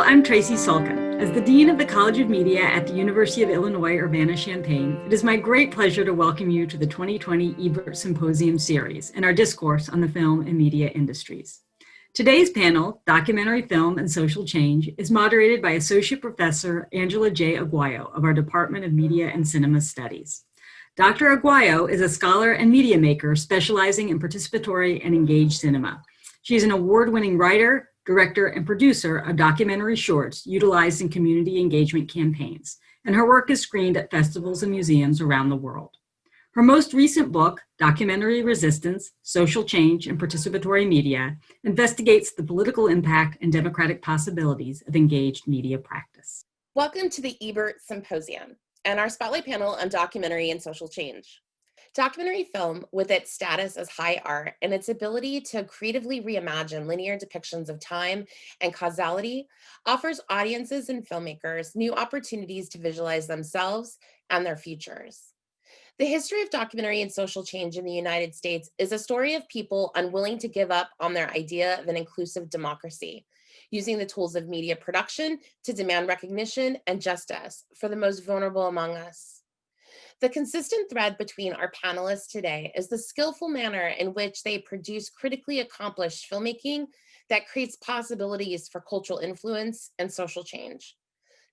I'm Tracy Sulkin. As the Dean of the College of Media at the University of Illinois Urbana-Champaign, it is my great pleasure to welcome you to the 2020 Ebert Symposium series and our discourse on the film and media industries. Today's panel, Documentary Film and Social Change, is moderated by Associate Professor Angela J. Aguayo of our Department of Media and Cinema Studies. Dr. Aguayo is a scholar and media maker specializing in participatory and engaged cinema. She is an award-winning writer, director, and producer of documentary shorts utilized in community engagement campaigns, and her work is screened at festivals and museums around the world. Her most recent book, Documentary Resistance, Social Change, and Participatory Media, investigates the political impact and democratic possibilities of engaged media practice. Welcome to the Ebert Symposium and our spotlight panel on documentary and social change. Documentary film, with its status as high art and its ability to creatively reimagine linear depictions of time and causality, offers audiences and filmmakers new opportunities to visualize themselves and their futures. The history of documentary and social change in the United States is a story of people unwilling to give up on their idea of an inclusive democracy, using the tools of media production to demand recognition and justice for the most vulnerable among us. The consistent thread between our panelists today is the skillful manner in which they produce critically accomplished filmmaking that creates possibilities for cultural influence and social change.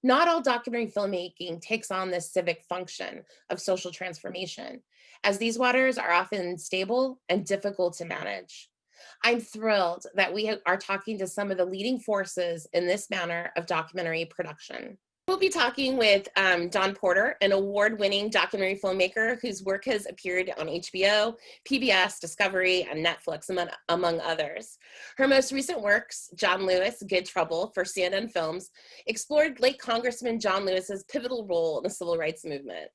Not all documentary filmmaking takes on this civic function of social transformation, as these waters are often unstable and difficult to manage. I'm thrilled that we are talking to some of the leading forces in this manner of documentary production. We'll be talking with Dawn Porter, an award-winning documentary filmmaker whose work has appeared on HBO, PBS, Discovery, and Netflix, among others. Her most recent works, John Lewis, Good Trouble, for CNN Films, explored late Congressman John Lewis's pivotal role in the civil rights movement.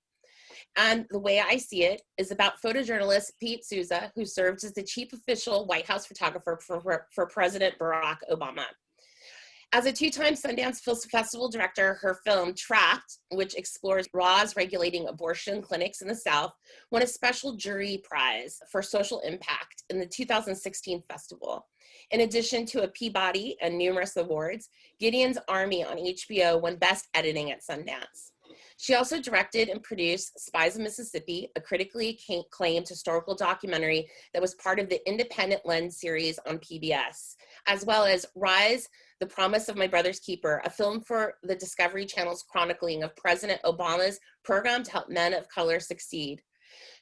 And The Way I See It is about photojournalist Pete Souza, who served as the chief official White House photographer for President Barack Obama. As a two-time Sundance Film Festival director, her film Trapped, which explores laws regulating abortion clinics in the South, won a special jury prize for social impact in the 2016 festival. In addition to a Peabody and numerous awards, Gideon's Army on HBO won Best Editing at Sundance. She also directed and produced Spies of Mississippi, a critically acclaimed historical documentary that was part of the Independent Lens series on PBS, as well as Rise, The Promise of My Brother's Keeper, a film for the Discovery Channel's chronicling of President Obama's program to help men of color succeed.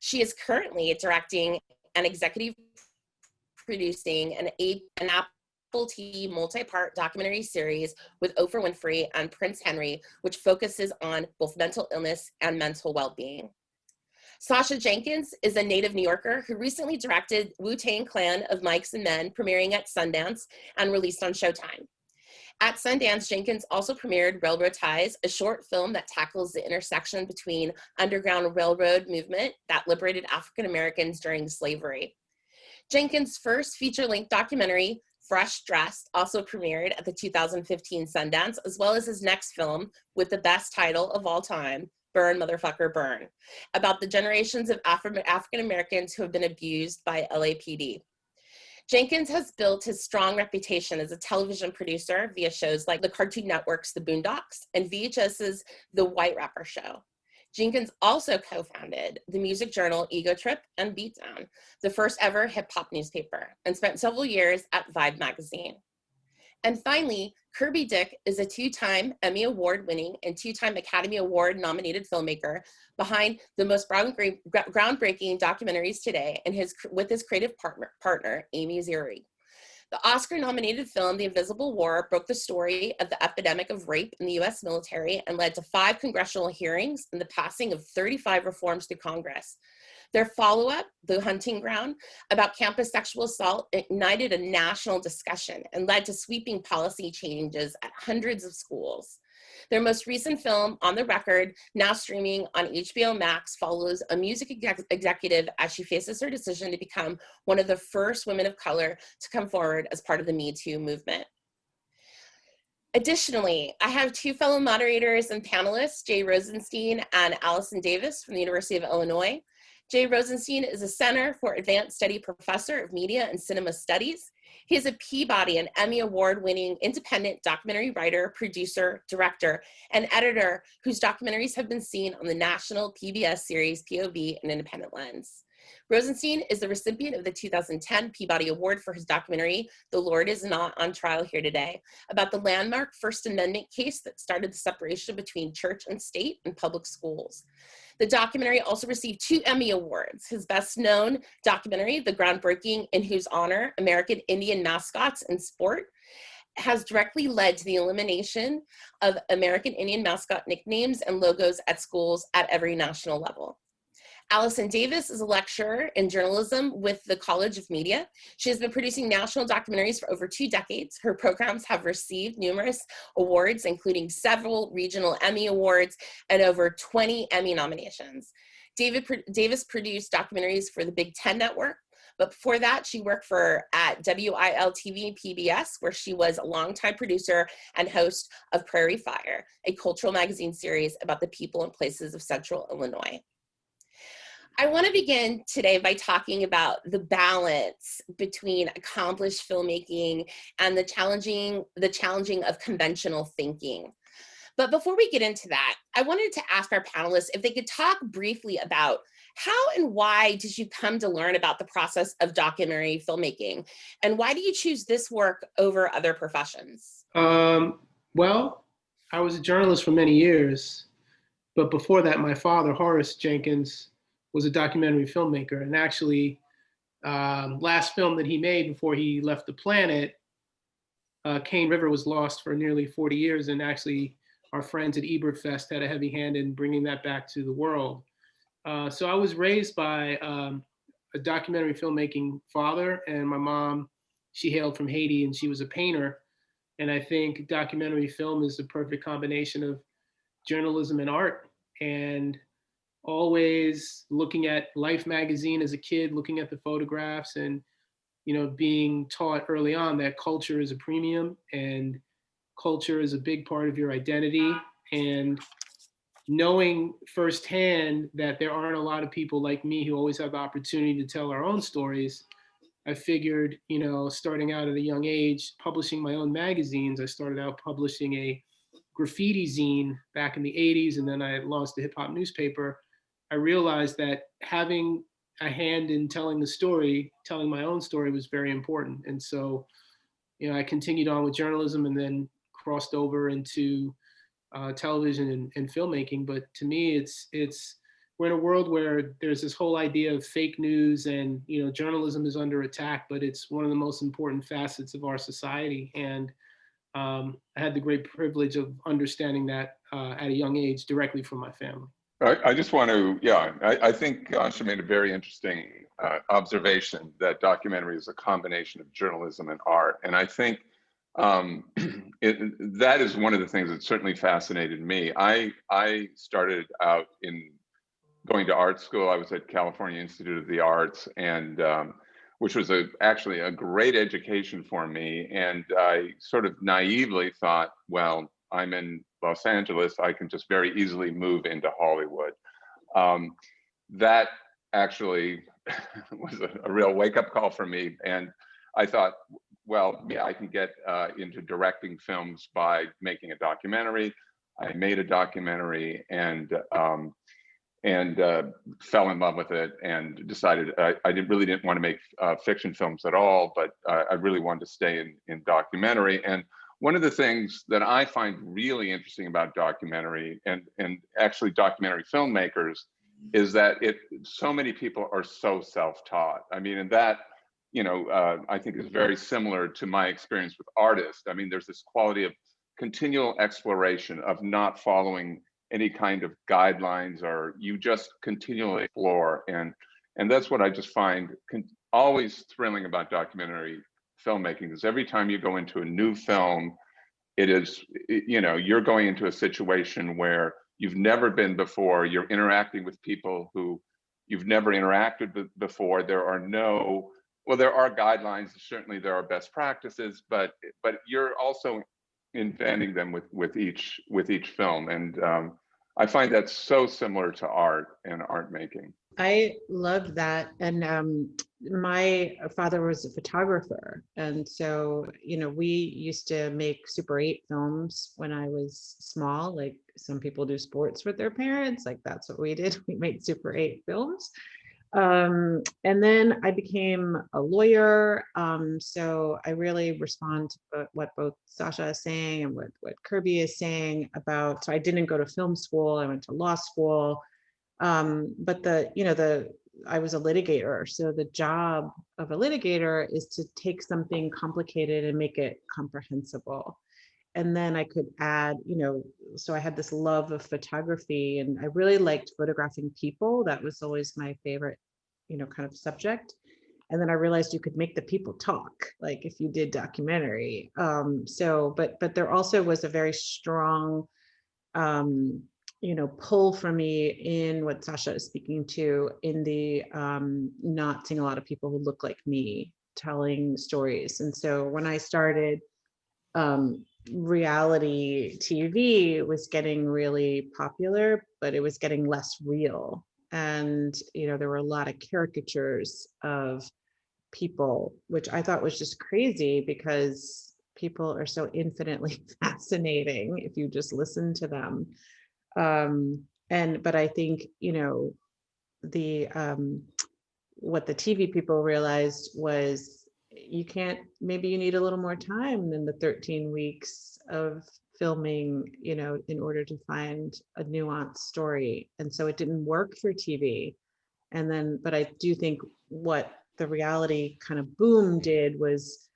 She is currently directing and executive producing an Apple TV multi-part documentary series with Oprah Winfrey and Prince Henry, which focuses on both mental illness and mental well-being. Sacha Jenkins is a native New Yorker who recently directed Wu-Tang Clan of Mics and Men, premiering at Sundance and released on Showtime. At Sundance, Jenkins also premiered Railroad Ties, a short film that tackles the intersection between underground railroad movement that liberated African Americans during slavery. Jenkins' first feature-length documentary, Fresh Dressed, also premiered at the 2015 Sundance, as well as his next film with the best title of all time, Burn, Motherfucker, Burn, about the generations of African Americans who have been abused by LAPD. Jenkins has built his strong reputation as a television producer via shows like the Cartoon Network's The Boondocks and VHS's The White Rapper Show. Jenkins also co-founded the music journal Ego Trip and Beatdown, the first ever hip-hop newspaper, and spent several years at Vibe magazine. And finally, Kirby is a two-time Emmy Award-winning and two-time Academy Award-nominated filmmaker behind the most groundbreaking documentaries today, and with his creative partner, Amy Ziri. The Oscar-nominated film, The Invisible War, broke the story of the epidemic of rape in the U.S. military and led to 5 congressional hearings and the passing of 35 reforms through Congress. Their follow-up, The Hunting Ground, about campus sexual assault ignited a national discussion and led to sweeping policy changes at hundreds of schools. Their most recent film, On the Record, now streaming on HBO Max, follows a music executive as she faces her decision to become one of the first women of color to come forward as part of the Me Too movement. Additionally, I have 2 fellow moderators and panelists, Jay Rosenstein and Alison Davis from the University of Illinois. Jay Rosenstein is a Center for Advanced Study Professor of Media and Cinema Studies. He is a Peabody and Emmy Award-winning independent documentary writer, producer, director, and editor whose documentaries have been seen on the national PBS series POV and Independent Lens. Rosenstein is the recipient of the 2010 Peabody Award for his documentary, The Lord Is Not on Trial Here Today, about the landmark First Amendment case that started the separation between church and state and public schools. The documentary also received 2 Emmy Awards. His best known documentary, The Groundbreaking in Whose Honor American Indian Mascots in Sport, has directly led to the elimination of American Indian mascot nicknames and logos at schools at every national level. Alison Davis is a lecturer in journalism with the College of Media. She has been producing national documentaries for over 2 decades. Her programs have received numerous awards, including several regional Emmy Awards and over 20 Emmy nominations. Davis produced documentaries for the Big Ten Network, but before that, she worked at WIL-TV PBS, where she was a longtime producer and host of Prairie Fire, a cultural magazine series about the people and places of Central Illinois. I want to begin today by talking about the balance between accomplished filmmaking and the challenging of conventional thinking. But before we get into that, I wanted to ask our panelists if they could talk briefly about how and why did you come to learn about the process of documentary filmmaking? And why do you choose this work over other professions? Well, I was a journalist for many years, but before that, my father, Horace Jenkins, was a documentary filmmaker. And actually, last film that he made before he left the planet, Cane River, was lost for nearly 40 years. And actually, our friends at Ebert Fest had a heavy hand in bringing that back to the world. So I was raised by a documentary filmmaking father, and my mom, she hailed from Haiti and she was a painter. And I think documentary film is the perfect combination of journalism and art. And always looking at Life magazine as a kid, looking at the photographs and, being taught early on that culture is a premium and culture is a big part of your identity. And knowing firsthand that there aren't a lot of people like me who always have the opportunity to tell our own stories, I figured, starting out at a young age, publishing my own magazines. I started out publishing a graffiti zine back in the 80s, and then I launched a hip hop newspaper. I realized that having a hand in telling my own story was very important. And so, I continued on with journalism and then crossed over into television and filmmaking. But to me, we're in a world where there's this whole idea of fake news and, journalism is under attack, but it's one of the most important facets of our society. And I had the great privilege of understanding that at a young age directly from my family. I just want to, I think she made a very interesting observation that documentary is a combination of journalism and art. And I think that is one of the things that certainly fascinated me. I started out in going to art school. I was at California Institute of the Arts, and which was actually a great education for me. And I sort of naively thought, well, I'm in Los Angeles, I can just very easily move into Hollywood. That actually was a real wake-up call for me. And I thought, well, yeah, I can get into directing films by making a documentary. I made a documentary and fell in love with it and decided I really didn't want to make fiction films at all, but I really wanted to stay in documentary. And one of the things that I find really interesting about documentary and actually documentary filmmakers is that so many people are so self-taught. I mean, and that, I think is very similar to my experience with artists. I mean, there's this quality of continual exploration, of not following any kind of guidelines, or you just continually explore. And that's what I just find always thrilling about documentary filmmaking, is every time you go into a new film, it is, you're going into a situation where you've never been before. You're interacting with people who you've never interacted with before. There are guidelines. Certainly there are best practices, but you're also inventing them with each film. And I find that so similar to art and art making. I loved that. And my father was a photographer. And so, we used to make Super 8 films when I was small, like some people do sports with their parents. Like that's what we did. We made Super 8 films. And then I became a lawyer. So I really respond to what both Sacha is saying and what Kirby is saying about, so I didn't go to film school, I went to law school. But I was a litigator. So the job of a litigator is to take something complicated and make it comprehensible. And then I could add, so I had this love of photography and I really liked photographing people. That was always my favorite, kind of subject. And then I realized you could make the people talk, like if you did documentary. But there also was a very strong, pull for me in what Sacha is speaking to in the not seeing a lot of people who look like me telling stories. And so when I started, reality TV was getting really popular, but it was getting less real. And, there were a lot of caricatures of people, which I thought was just crazy because people are so infinitely fascinating if you just listen to them. But I think, the what the TV people realized was maybe you need a little more time than the 13 weeks of filming, in order to find a nuanced story. And so it didn't work for TV. But I do think what the reality kind of boom did was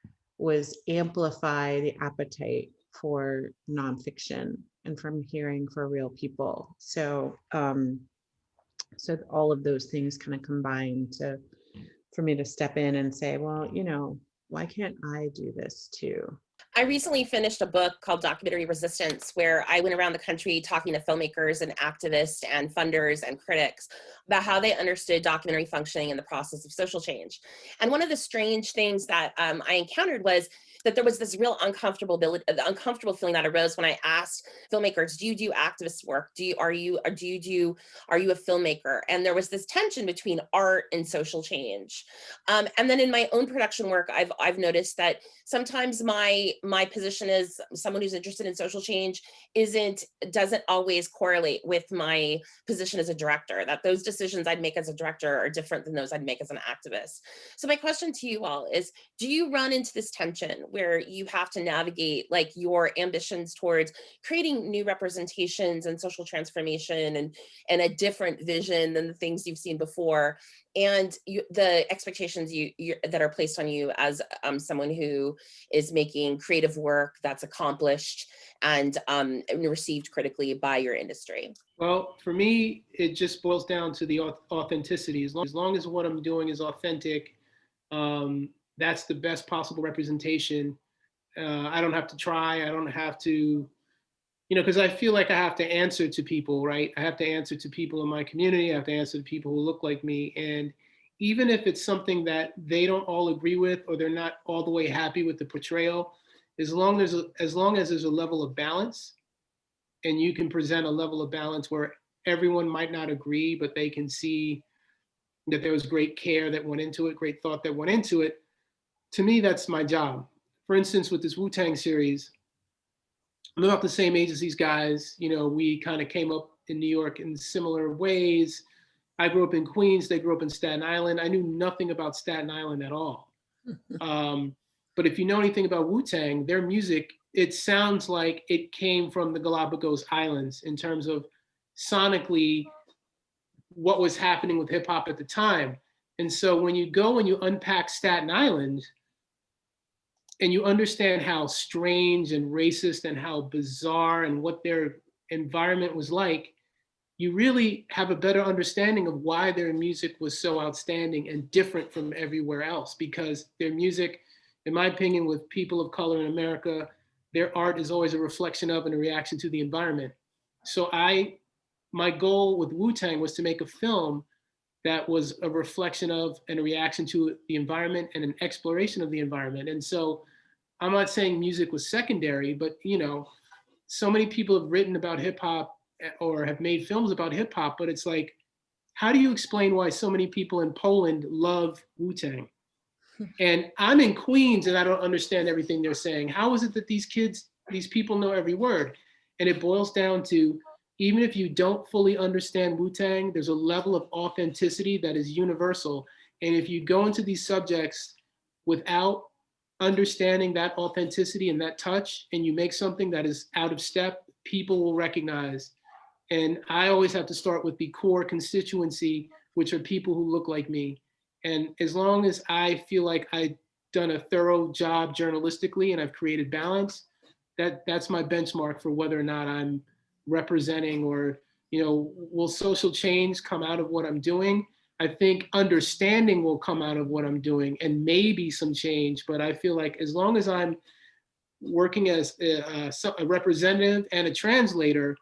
amplify the appetite for nonfiction and from hearing for real people. So all of those things kind of combined for me to step in and say, well, why can't I do this too? I recently finished a book called Documentary Resistance, where I went around the country talking to filmmakers and activists and funders and critics about how they understood documentary functioning in the process of social change. And one of the strange things that I encountered was that there was this real uncomfortable feeling that arose when I asked filmmakers, do you do activist work? Are you a filmmaker? And there was this tension between art and social change. And then in my own production work, I've noticed that sometimes my position as someone who's interested in social change doesn't always correlate with my position as a director, that those decisions I'd make as a director are different than those I'd make as an activist. So my question to you all is, do you run into this tension where you have to navigate like your ambitions towards creating new representations and social transformation and a different vision than the things you've seen before, and the expectations that are placed on you as someone who is making creative work that's accomplished and received critically by your industry? Well, for me, it just boils down to the authenticity. As long as what I'm doing is authentic, that's the best possible representation. I don't have to try. I don't have to, because I feel like I have to answer to people, right? I have to answer to people in my community. I have to answer to people who look like me. And even if it's something that they don't all agree with, or they're not all the way happy with the portrayal, as long as there's a level of balance, and you can present a level of balance where everyone might not agree, but they can see that there was great care that went into it, great thought that went into it. To me, that's my job. For instance, with this Wu-Tang series, I'm about the same age as these guys. We kind of came up in New York in similar ways. I grew up in Queens. They grew up in Staten Island. I knew nothing about Staten Island at all. But if you know anything about Wu-Tang, their music, it sounds like it came from the Galapagos Islands in terms of sonically what was happening with hip hop at the time. And so when you go and you unpack Staten Island and you understand how strange and racist and how bizarre and what their environment was like, you really have a better understanding of why their music was so outstanding and different from everywhere else. Because their music, in my opinion, with people of color in America, their art is always a reflection of and a reaction to the environment. So my goal with Wu-Tang was to make a film that was a reflection of and a reaction to the environment and an exploration of the environment. And so I'm not saying music was secondary, but so many people have written about hip hop or have made films about hip hop, but it's like how do you explain why so many people in Poland love Wu-Tang? And I'm in Queens and I don't understand everything they're saying. How is it that these people know every word? And it boils down to, even if you don't fully understand Wu-Tang, there's a level of authenticity that is universal. And if you go into these subjects without understanding that authenticity and that touch, and you make something that is out of step, people will recognize. And I always have to start with the core constituency, which are people who look like me. And as long as I feel like I've done a thorough job journalistically and I've created balance, that's my benchmark for whether or not I'm representing, or, will social change come out of what I'm doing? I think understanding will come out of what I'm doing, and maybe some change. But I feel like as long as I'm working as a representative and a translator,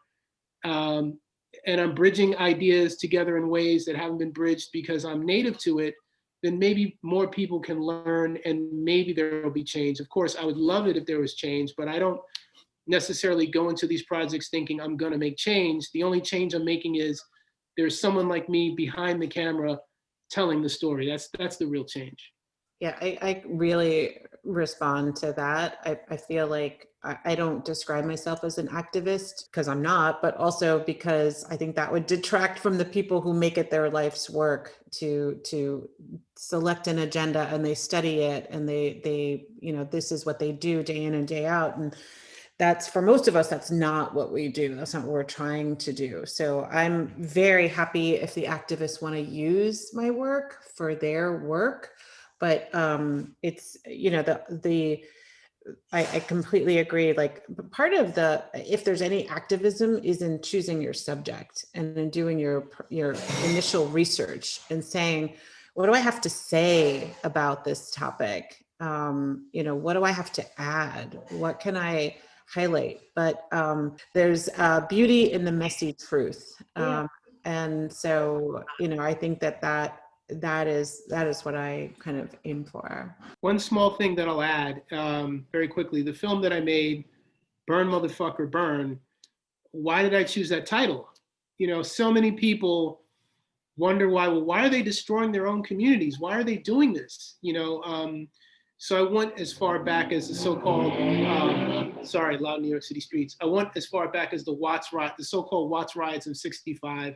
and I'm bridging ideas together in ways that haven't been bridged because I'm native to it, then maybe more people can learn and maybe there will be change. Of course, I would love it if there was change, but I don't necessarily go into these projects thinking I'm going to make change. The only change I'm making is there's someone like me behind the camera telling the story. That's the real change. Yeah, I really respond to that. I feel like I don't describe myself as an activist because I'm not, but also because I think that would detract from the people who make it their life's work to select an agenda and they study it and they this is what they do day in and day out. And that's, for most of us, that's not what we do. That's not what we're trying to do. So I'm very happy if the activists want to use my work for their work. But it's, I completely agree. Like, part of if there's any activism is in choosing your subject and in doing your initial research and saying, what do I have to say about this topic? What do I have to add? What can I highlight? But there's beauty in the messy truth. And so, I think that is what I kind of aim for. One small thing that I'll add very quickly, the film that I made, Burn Motherfucker Burn, why did I choose that title? So many people wonder why are they destroying their own communities? Why are they doing this? So I went as far back as the so-called, loud New York City streets. I went as far back as the so-called Watts riots of '65,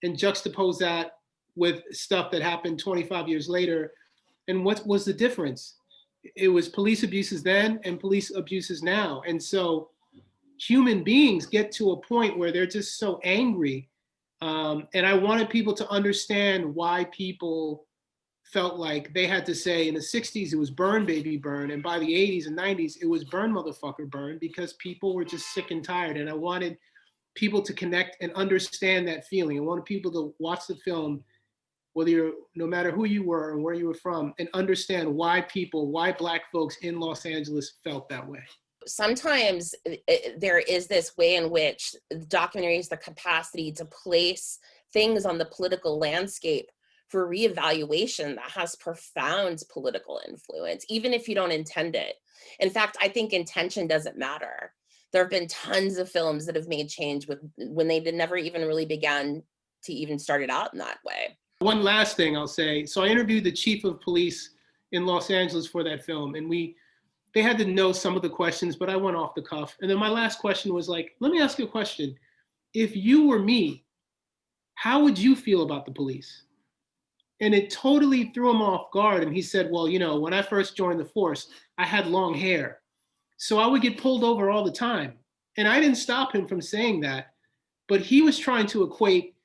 and juxtapose that with stuff that happened 25 years later. And what was the difference? It was police abuses then and police abuses now. And so human beings get to a point where they're just so angry. And I wanted people to understand why people felt like they had to say, in the 60s, it was burn, baby, burn. And by the 80s and 90s, it was burn, motherfucker, burn, because people were just sick and tired. And I wanted people to connect and understand that feeling. I wanted people to watch the film, no matter who you were and where you were from, and understand why Black folks in Los Angeles felt that way. Sometimes there is this way in which documentary has the capacity to place things on the political landscape for reevaluation that has profound political influence, even if you don't intend it. In fact, I think intention doesn't matter. There have been tons of films that have made change when they never even really began to even start it out in that way. One last thing I'll say. So I interviewed the chief of police in Los Angeles for that film, and they had to know some of the questions, but I went off the cuff. And then my last question was like, let me ask you a question. If you were me, how would you feel about the police? And it totally threw him off guard. And he said, well, when I first joined the force, I had long hair. So I would get pulled over all the time. And I didn't stop him from saying that, but he was trying to equate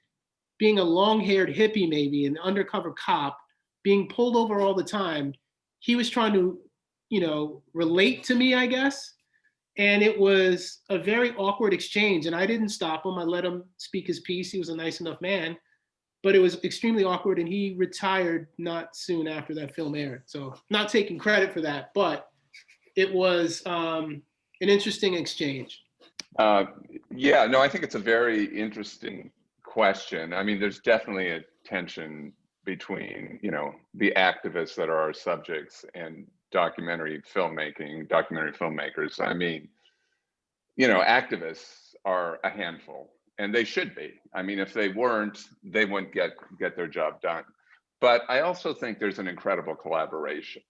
being a long-haired hippie, maybe an undercover cop, being pulled over all the time. He was trying to, relate to me, I guess. And it was a very awkward exchange. And I didn't stop him. I let him speak his piece. He was a nice enough man. But it was extremely awkward, and he retired not soon after that film aired. So not taking credit for that, but it was an interesting exchange. I think it's a very interesting question. I mean, there's definitely a tension between, the activists that are our subjects and documentary filmmakers. I mean, activists are a handful. and they should be. I mean, if they weren't, they wouldn't get their job done. But I also think there's an incredible collaboration.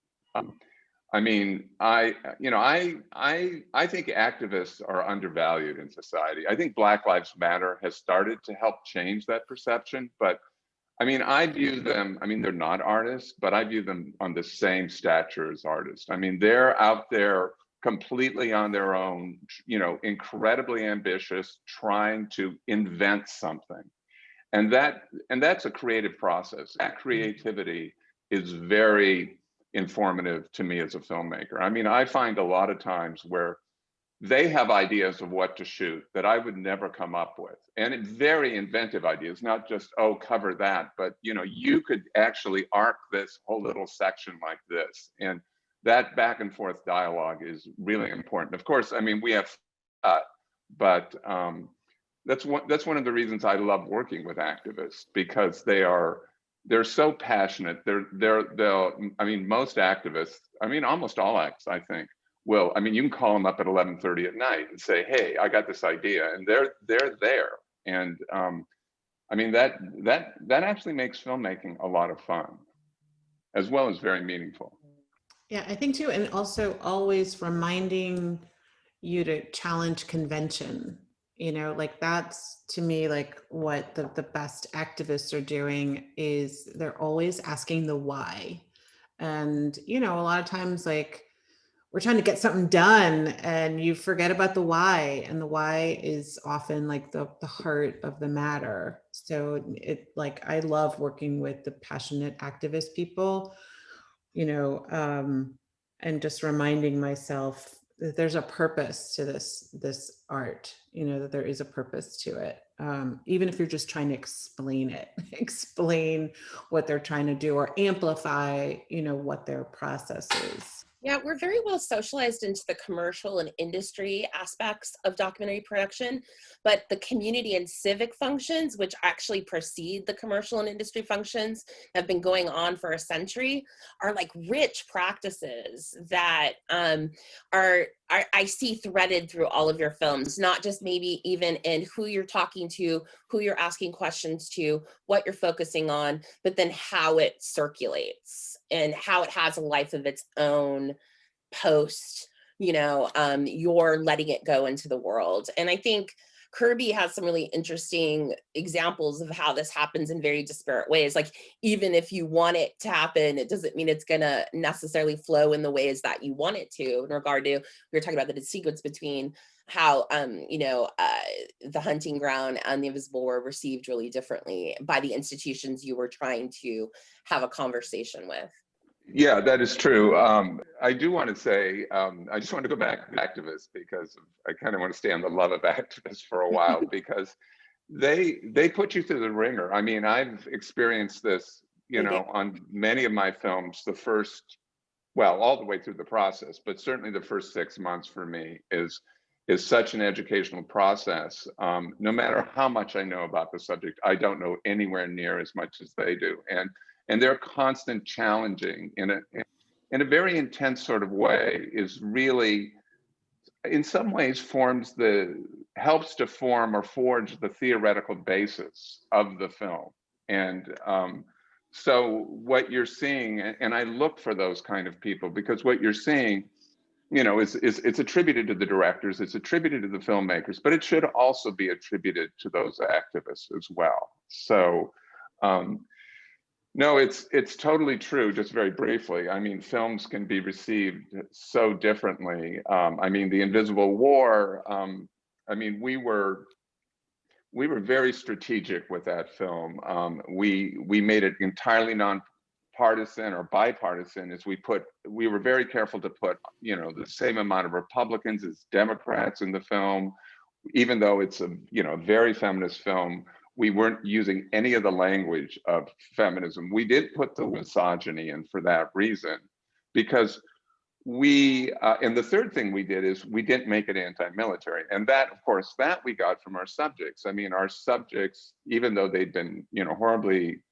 I mean, I think activists are undervalued in society. I think Black Lives Matter has started to help change that perception, but I mean, I view them, I mean, they're not artists, but I view them on the same stature as artists. I mean, they're out there completely on their own, you know, incredibly ambitious, trying to invent something. And that's a creative process. That creativity is very informative to me as a filmmaker. I mean, I find a lot of times where they have ideas of what to shoot that I would never come up with, and very inventive ideas, not just, oh, cover that, but you know, you could actually arc this whole little section like this. And that back and forth dialogue is really important. Of course, I mean, we have, but that's one of the reasons I love working with activists, because they're so passionate. I mean, most activists, I mean, almost all acts, I think, I mean, you can call them up at 11:30 at night and say, hey, I got this idea, and they're there. And I mean, that actually makes filmmaking a lot of fun, as well as very meaningful. Yeah, I think too, and also always reminding you to challenge convention. You know, like that's to me, like what the best activists are doing is they're always asking the why. And, you know, a lot of times, like, we're trying to get something done and you forget about the why, and the why is often like the heart of the matter. So it, like, I love working with the passionate activist people, you know, and just reminding myself that there's a purpose to this art, you know, that there is a purpose to it. Even if you're just trying to explain it, explain what they're trying to do, or amplify, you know, what their process is. Yeah, we're very well socialized into the commercial and industry aspects of documentary production, but the community and civic functions, which actually precede the commercial and industry functions, have been going on for a century, are like rich practices that I see threaded through all of your films, not just maybe even in who you're talking to, who you're asking questions to, what you're focusing on, but then how it circulates and how it has a life of its own post, you know, you're letting it go into the world. And I think Kirby has some really interesting examples of how this happens in very disparate ways. Like, even if you want it to happen, it doesn't mean it's gonna necessarily flow in the ways that you want it to. In regard to, we were talking about the sequence between how, you know, the hunting ground and the invisible were received really differently by the institutions you were trying to have a conversation with. Yeah, that is true. I do want to say, I just want to go back to activists, because I kind of want to stay on the love of activists for a while, because they put you through the ringer. I mean, I've experienced this, you know, on many of my films, all the way through the process, but certainly the first 6 months for me is such an educational process. No matter how much I know about the subject, I don't know anywhere near as much as they do. And their constant challenging in a very intense sort of way is really, in some ways, helps to form or forge the theoretical basis of the film. And so what you're seeing, and I look for those kind of people, because what you're seeing, you know, it's attributed to the directors, it's attributed to the filmmakers, but it should also be attributed to those activists as well. So, no, it's totally true. Just very briefly, I mean, films can be received so differently. I mean, The Invisible War, I mean, we were very strategic with that film. We made it entirely nonpartisan or bipartisan, as we were very careful to put, you know, the same amount of Republicans as Democrats in the film, even though it's a, you know, very feminist film. We weren't using any of the language of feminism. We did put the misogyny in for that reason, because and the third thing we did is we didn't make it anti-military. And that, of course, that we got from our subjects. I mean, our subjects, even though they'd been, you know, horribly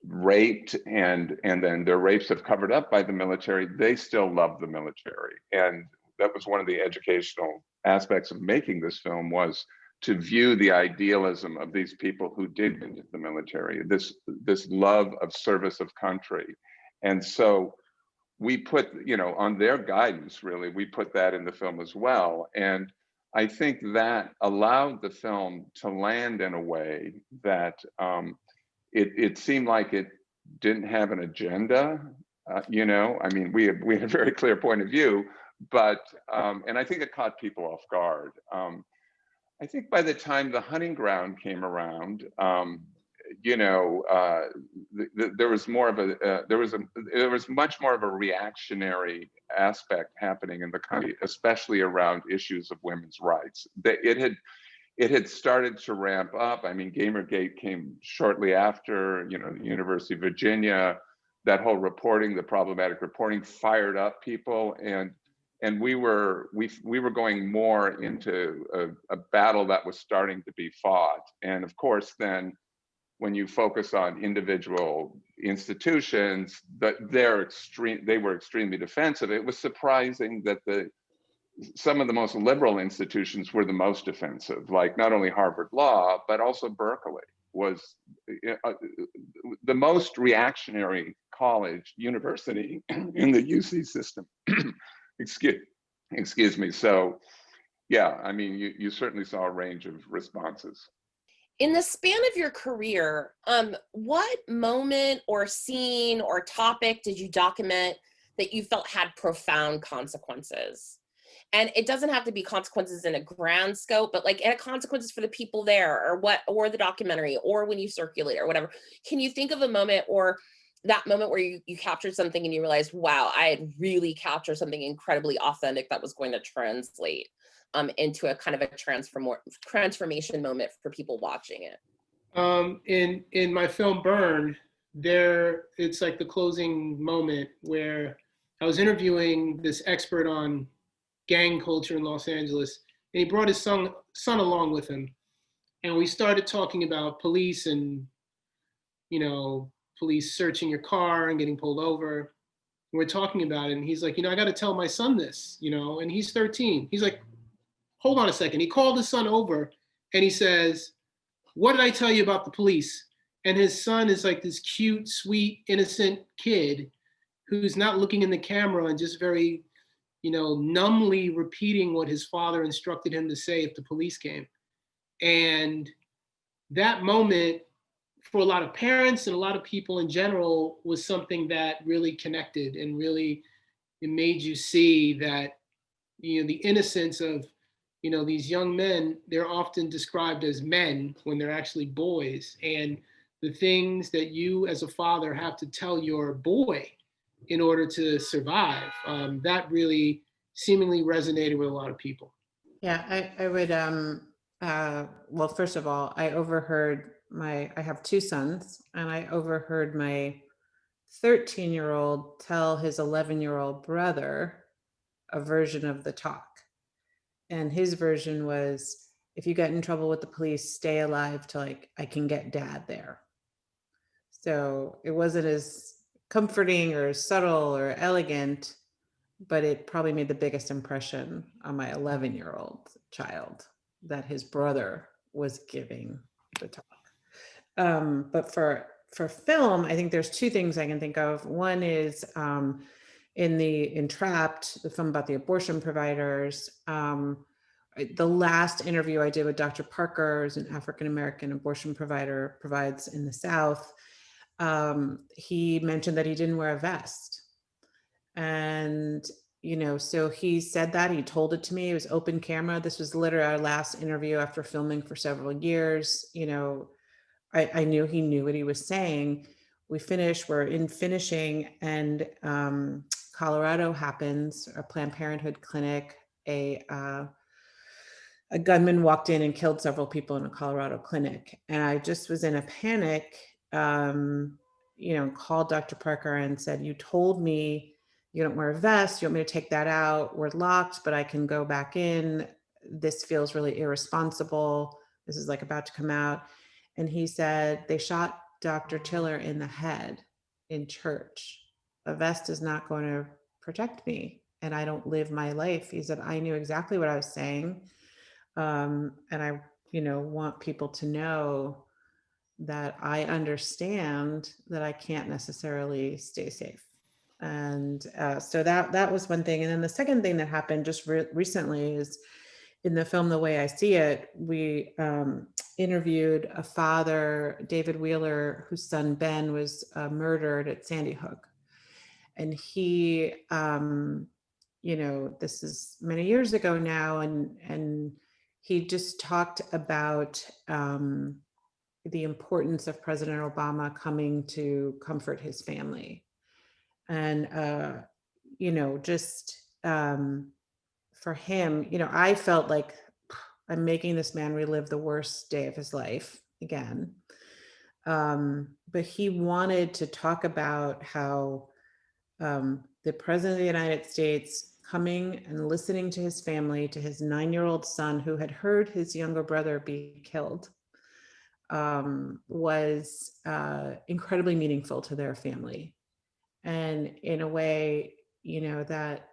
raped and then their rapes have covered up by the military, they still love the military. And that was one of the educational aspects of making this film, was to view the idealism of these people who did into the military, this love of service of country. And so we put, on their guidance, really, we put that in the film as well. And I think that allowed the film to land in a way that it seemed like it didn't have an agenda. I mean, we had a very clear point of view, but, and I think it caught people off guard. I think by the time The Hunting Ground came around, there was more of there was much more of a reactionary aspect happening in the country, especially around issues of women's rights. It had started to ramp up. I mean, Gamergate came shortly after. The University of Virginia, that whole reporting, the problematic reporting, fired up people, and we were going more into a battle that was starting to be fought. And of course, then when you focus on individual institutions, that they were extremely defensive. It was surprising that some of the most liberal institutions were the most defensive, like not only Harvard Law, but also Berkeley was the most reactionary university in the UC system. Excuse me. So yeah, I mean, you certainly saw a range of responses. In the span of your career, what moment or scene or topic did you document that you felt had profound consequences? And it doesn't have to be consequences in a grand scope, but like consequences for the people there, or the documentary, or when you circulate or whatever. Can you think of a moment, or that moment where you captured something and you realized, wow, I had really captured something incredibly authentic that was going to translate into a kind of a transformation moment for people watching it? In my film Burn, it's like the closing moment where I was interviewing this expert on gang culture in Los Angeles, and he brought his son along with him, and we started talking about police and police searching your car and getting pulled over. And we're talking about it, and he's like, I got to tell my son this, and he's 13. He's like, hold on a second. He called his son over and he says, what did I tell you about the police? And his son is like this cute, sweet, innocent kid who's not looking in the camera and just very, numbly repeating what his father instructed him to say if the police came. And that moment, for a lot of parents and a lot of people in general, was something that really connected, and really it made you see that, the innocence of, these young men, they're often described as men when they're actually boys. And the things that you as a father have to tell your boy in order to survive, that really seemingly resonated with a lot of people. Yeah, I would, well, first of all, I have two sons, and I overheard my 13-year-old tell his 11-year-old brother a version of the talk. And his version was, if you get in trouble with the police, stay alive till I can get dad there. So it wasn't as comforting or subtle or elegant, but it probably made the biggest impression on my 11-year-old child that his brother was giving the talk. But for film, I think there's two things I can think of. One is in Trapped, the film about the abortion providers, the last interview I did with Dr. Parker, who's an African-American abortion provider, provides in the South. He mentioned that he didn't wear a vest. And, so he said that, he told it to me, it was open camera. This was literally our last interview after filming for several years. I knew he knew what he was saying. We're in finishing, and Colorado happens, a Planned Parenthood clinic, a gunman walked in and killed several people in a Colorado clinic. And I just was in a panic, called Dr. Parker and said, you told me you don't wear a vest. You want me to take that out? We're locked, but I can go back in. This feels really irresponsible. This is about to come out. And he said, they shot Dr. Tiller in the head in church. A vest is not going to protect me, and I don't live my life. He said, I knew exactly what I was saying. And I want people to know that I understand that I can't necessarily stay safe. And so that was one thing. And then the second thing that happened just recently is in the film The Way I See It, we interviewed a father, David Wheeler, whose son Ben was murdered at Sandy Hook. And he, this is many years ago now, and he just talked about the importance of President Obama coming to comfort his family. And, just for him, I felt like I'm making this man relive the worst day of his life again. But he wanted to talk about how the President of the United States coming and listening to his family, to his 9-year-old son who had heard his younger brother be killed, was incredibly meaningful to their family. And in a way, that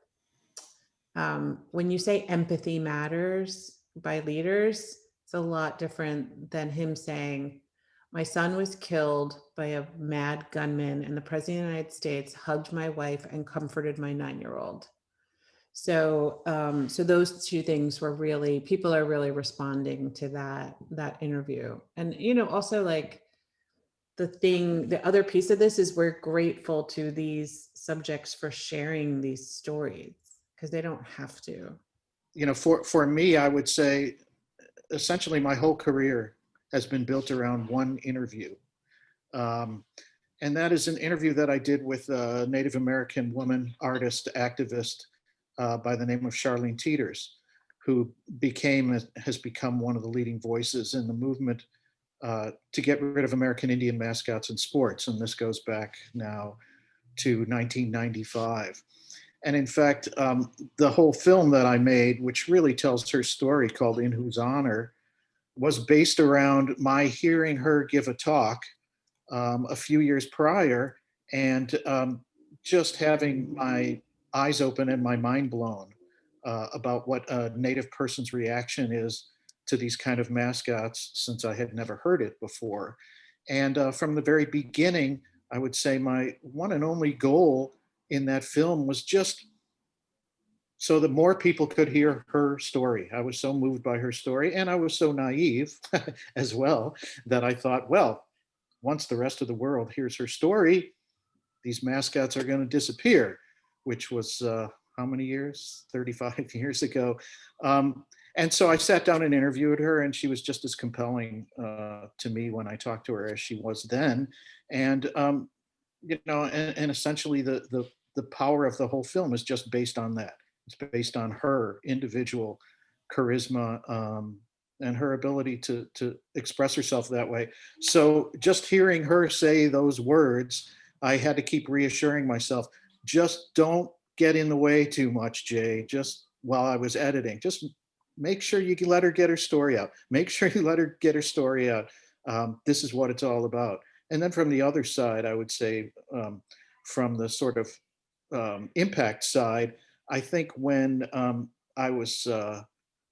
when you say empathy matters by leaders, it's a lot different than him saying, my son was killed by a mad gunman and the President of the United States hugged my wife and comforted my 9-year-old. So, so those two things were really, people are really responding to that interview. And, also like the other piece of this is we're grateful to these subjects for sharing these stories because they don't have to. For me, I would say essentially my whole career has been built around one interview. And that is an interview that I did with a Native American woman, artist, activist by the name of Charlene Teeters, who has become one of the leading voices in the movement to get rid of American Indian mascots in sports. And this goes back now to 1995. And in fact, the whole film that I made, which really tells her story called In Whose Honor, was based around my hearing her give a talk a few years prior and just having my eyes open and my mind blown about what a Native person's reaction is to these kind of mascots, since I had never heard it before. And from the very beginning, I would say my one and only goal in that film was just so that more people could hear her story. I was so moved by her story, and I was so naive as well that I thought, well, once the rest of the world hears her story, these mascots are going to disappear, which was how many years? 35 years ago. And so I sat down and interviewed her, and she was just as compelling to me when I talked to her as she was then. And and essentially the power of the whole film is just based on that. It's based on her individual charisma and her ability to express herself that way. So just hearing her say those words, I had to keep reassuring myself, just don't get in the way too much, Jay. Just while I was editing, just make sure you let her get her story out. Make sure you let her get her story out. This is what it's all about. And then from the other side, I would say from the sort of impact side, I think when I was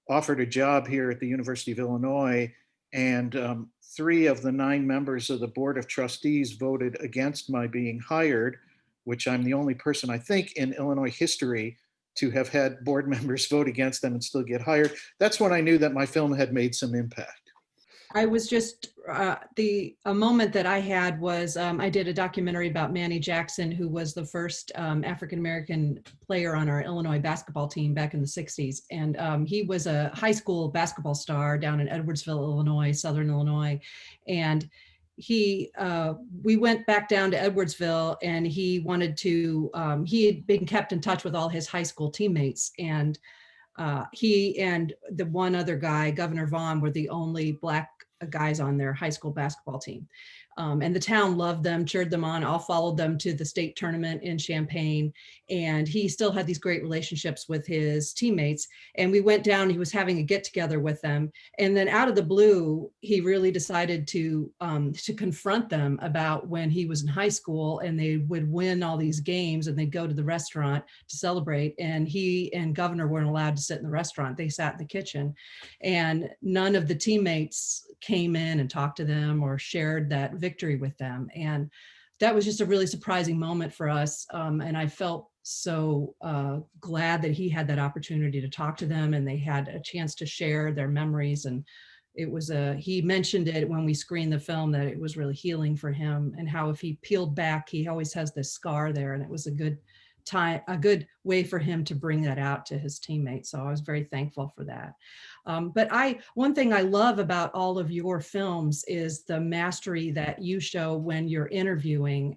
offered a job here at the University of Illinois, and 3 of the 9 members of the Board of Trustees voted against my being hired, which I'm the only person, I think, in Illinois history to have had board members vote against them and still get hired. That's when I knew that my film had made some impact. I was just, a moment that I had was, I did a documentary about Manny Jackson, who was the first African-American player on our Illinois basketball team back in the 60s. And he was a high school basketball star down in Edwardsville, Illinois, Southern Illinois. And we went back down to Edwardsville, and he wanted to, he had been kept in touch with all his high school teammates. And he and the one other guy, Governor Vaughn, were the only Black guys on their high school basketball team. And the town loved them, cheered them on, all followed them to the state tournament in Champaign. And he still had these great relationships with his teammates. And we went down, he was having a get together with them. And then out of the blue, he really decided to confront them about when he was in high school and they would win all these games and they'd go to the restaurant to celebrate. And he and Governor weren't allowed to sit in the restaurant. They sat in the kitchen, and none of the teammates came in and talked to them or shared that victory with them. And that was just a really surprising moment for us. And I felt so glad that he had that opportunity to talk to them and they had a chance to share their memories. And it was he mentioned it when we screened the film that it was really healing for him, and how if he peeled back, he always has this scar there, and it was a good way for him to bring that out to his teammates. So I was very thankful for that. But one thing I love about all of your films is the mastery that you show when you're interviewing,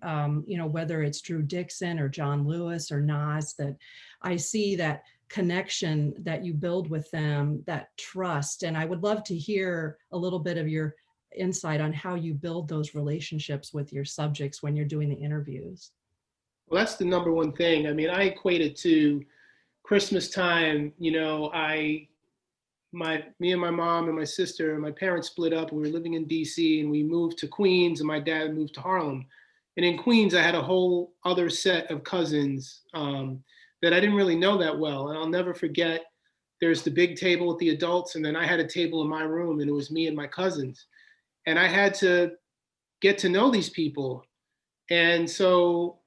whether it's Drew Dixon or John Lewis or Nas, that I see that connection that you build with them, that trust. And I would love to hear a little bit of your insight on how you build those relationships with your subjects when you're doing the interviews. Well, that's the number one thing. I mean, I equate it to Christmas time. Me and my mom and my sister and my parents split up. We were living in DC and we moved to Queens, and my dad moved to Harlem. And in Queens, I had a whole other set of cousins that I didn't really know that well. And I'll never forget, there's the big table with the adults, and then I had a table in my room, and it was me and my cousins. And I had to get to know these people. And so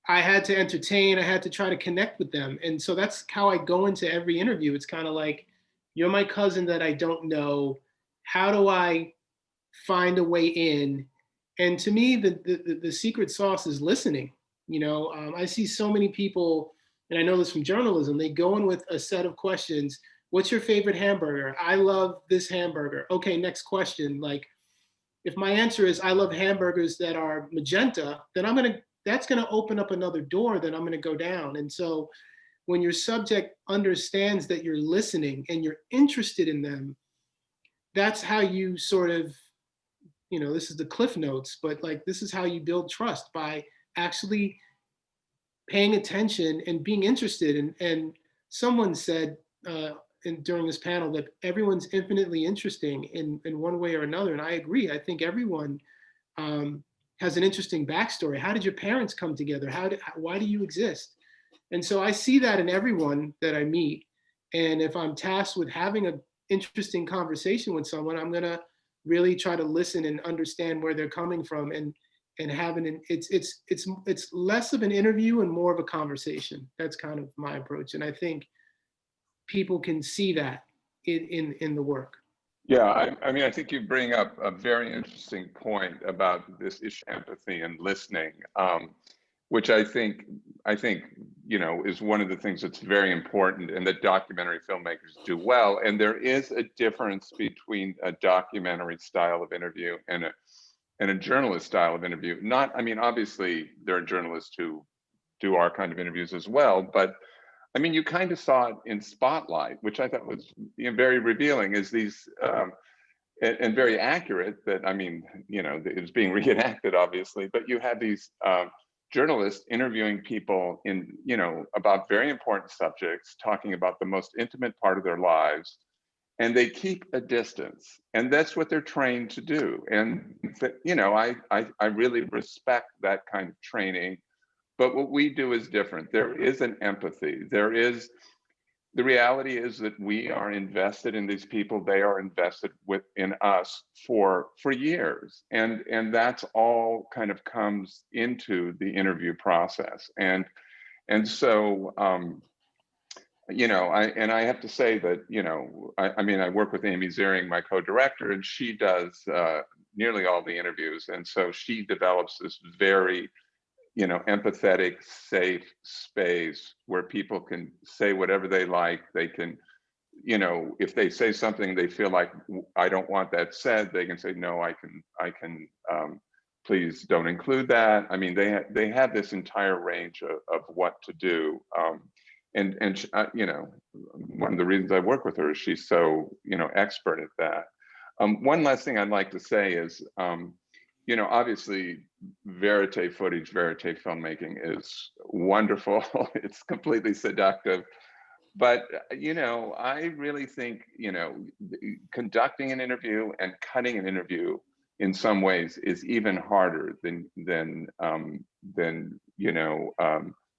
I had to entertain, I had to try to connect with them. And so that's how I go into every interview. It's kind of like, you're my cousin that I don't know. How do I find a way in? And to me, the secret sauce is listening. I see so many people, and I know this from journalism, they go in with a set of questions. What's your favorite hamburger? I love this hamburger. Okay, next question. Like, if my answer is I love hamburgers that are magenta, then that's going to open up another door that I'm going to go down. And so when your subject understands that you're listening and you're interested in them, that's how you sort of, this is the cliff notes, but like, this is how you build trust, by actually paying attention and being interested. And someone said during this panel that everyone's infinitely interesting in one way or another. And I agree. I think everyone has an interesting backstory. How did your parents come together? Why do you exist? And so I see that in everyone that I meet. And if I'm tasked with having an interesting conversation with someone, I'm gonna really try to listen and understand where they're coming from, and having it's less of an interview and more of a conversation. That's kind of my approach. And I think people can see that in the work. Yeah, I think you bring up a very interesting point about this issue of empathy and listening, which I think is one of the things that's very important and that documentary filmmakers do well. And there is a difference between a documentary style of interview and a journalist style of interview. Obviously there are journalists who do our kind of interviews as well, but you kind of saw it in Spotlight, which I thought was very revealing, is these, and very accurate, that, it was being reenacted, obviously, but you had these journalists interviewing people about very important subjects, talking about the most intimate part of their lives, and they keep a distance. And that's what they're trained to do. And, I really respect that kind of training. But what we do is different. There is an empathy. The reality is that we are invested in these people. They are invested in us for years. And that's all kind of comes into the interview process. And so, I have to say that, I work with Amy Ziering, my co-director, and she does nearly all the interviews. And so she develops this very empathetic, safe space where people can say whatever they like. They can, if they say something they feel like I don't want that said, they can say, no, I can, please don't include that. They have this entire range of what to do. And one of the reasons I work with her is she's so, expert at that. One last thing I'd like to say is, obviously verite footage, verite filmmaking is wonderful. It's completely seductive. But, I really think, conducting an interview and cutting an interview in some ways is even harder than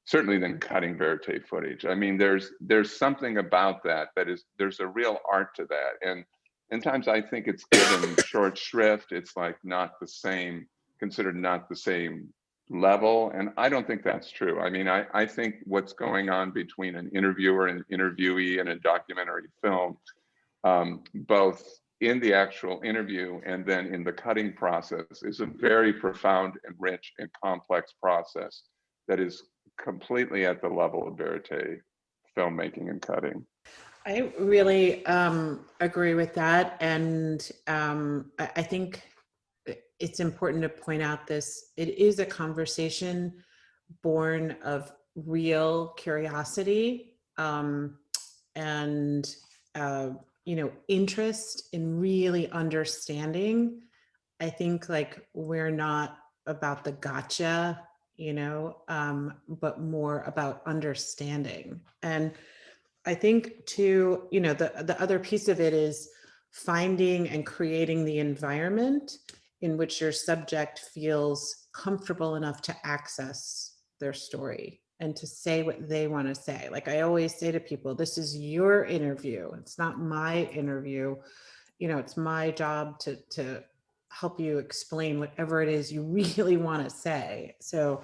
certainly than cutting verite footage. I mean, there's something about there's a real art to that. And sometimes I think it's given short shrift. It's like considered not the same level. And I don't think that's true. I mean, I think what's going on between an interviewer and interviewee in a documentary film, both in the actual interview and then in the cutting process, is a very profound and rich and complex process that is completely at the level of verite filmmaking and cutting. I really agree with that. And I think it's important to point out this. It is a conversation born of real curiosity and interest in really understanding. I think like we're not about the gotcha, but more about understanding. And I think too, the other piece of it is finding and creating the environment in which your subject feels comfortable enough to access their story and to say what they want to say. Like I always say to people, this is your interview. It's not my interview. It's my job to help you explain whatever it is you really want to say. So